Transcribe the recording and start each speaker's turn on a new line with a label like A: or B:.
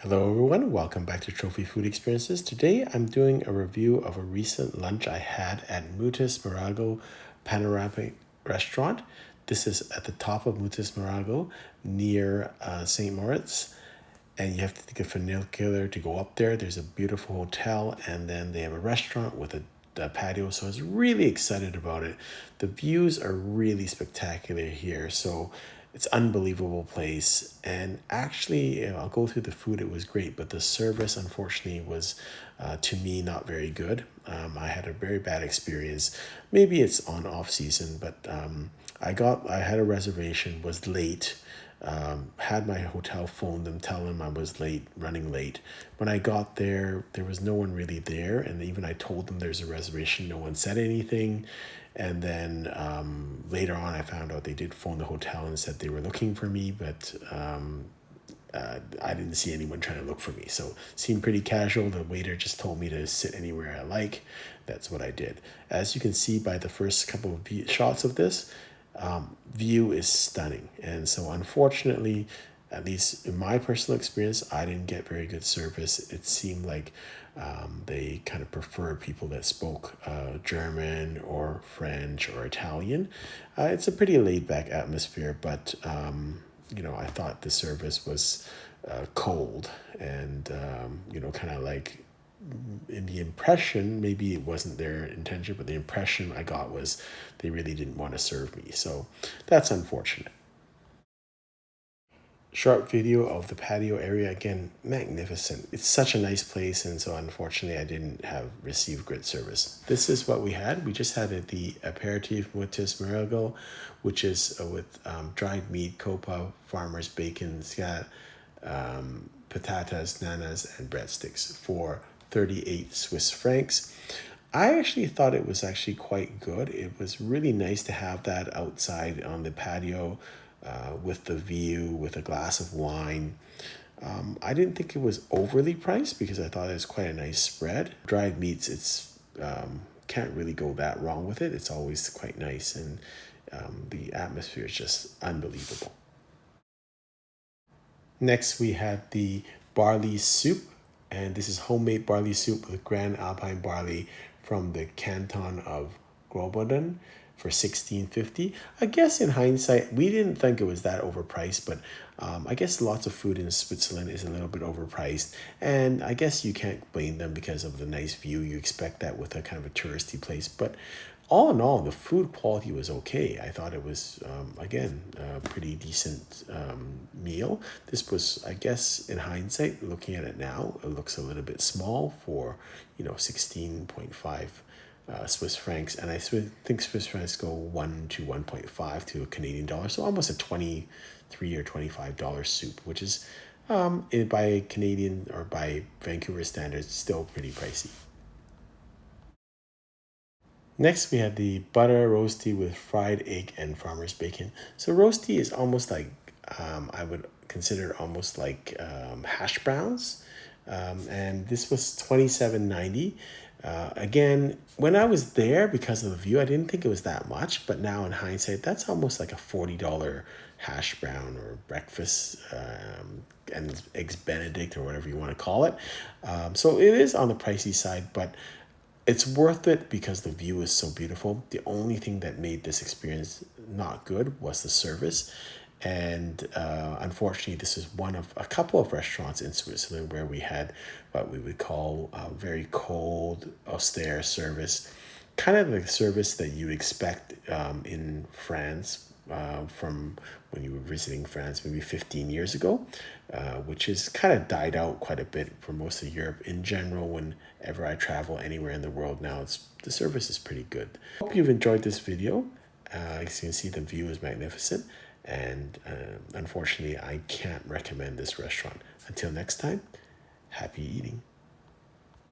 A: Hello everyone, welcome back to Trophy Food Experiences. Today I'm doing a review of a recent lunch I had at Muottas Muragl Panoramic Restaurant. This is at the top of Muottas Muragl near St. Moritz, and you have to take a funicular to go up there. There's a beautiful hotel, and then they have a restaurant with a patio, so I was really excited about it. The views are really spectacular here, so it's unbelievable place. And actually, I'll go through the food. It was great, but the service unfortunately was to me not very good. I had a very bad experience. Maybe it's on off season, but I had a reservation, was late, had my hotel phone them, tell them I was late, running late. When I got there, there was no one really there, and even I told them there's a reservation, no one said anything. And then later on, I found out they did phone the hotel and said they were looking for me, but I didn't see anyone trying to look for me. So it seemed pretty casual. The waiter just told me to sit anywhere I like. That's what I did. As you can see by the first couple of shots of this, view is stunning. And so unfortunately, at least in my personal experience, I didn't get very good service. It seemed like they kind of prefer people that spoke German or French or Italian. It's a pretty laid back atmosphere, but I thought the service was cold and, kind of like in the impression, maybe it wasn't their intention, but the impression I got was they really didn't want to serve me. So that's unfortunate. Short video of the patio area. Again, magnificent. It's such a nice place, and so unfortunately I didn't have received good service. This is what we had. We just had the aperitif Muottas Muragl, which is with dried meat, copa, farmer's bacon. It's got patatas, nanas, and breadsticks for 38 Swiss francs. I actually thought it was actually quite good. It was really nice to have that outside on the patio with the view, with a glass of wine. I didn't think it was overly priced because I thought it was quite a nice spread. Dried meats, it's can't really go that wrong with it. It's always quite nice, and the atmosphere is just unbelievable. Next, we had the barley soup, and this is homemade barley soup with Grand Alpine barley from the canton of Graubünden for 16.50. I guess in hindsight, we didn't think it was that overpriced, but I guess lots of food in Switzerland is a little bit overpriced, and I guess you can't blame them because of the nice view. You expect that with a kind of a touristy place, but all in all, the food quality was okay. I thought it was, again, a pretty decent meal. This was, I guess, in hindsight, looking at it now, it looks a little bit small for, 16.5 Swiss francs. And I think Swiss francs go 1 to 1.5 to a Canadian dollar. So almost a 23 or $25 soup, which is, by Canadian or by Vancouver standards, still pretty pricey. Next, we had the butter roasty with fried egg and farmer's bacon. So roasty is almost like, I would consider it almost like hash browns. And this was $27.90. Again, when I was there, because of the view, I didn't think it was that much. But now in hindsight, that's almost like a $40 hash brown or breakfast and eggs Benedict or whatever you want to call it. So it is on the pricey side, but it's worth it because the view is so beautiful. The only thing that made this experience not good was the service. And unfortunately, this is one of a couple of restaurants in Switzerland where we had what we would call very cold, austere service. Kind of the service that you expect in France from when you were visiting France maybe 15 years ago, which has kind of died out quite a bit for most of Europe. In general, whenever I travel anywhere in the world now, the service is pretty good. Hope you've enjoyed this video. As you can see, the view is magnificent, and unfortunately, I can't recommend this restaurant. Until next time, happy eating.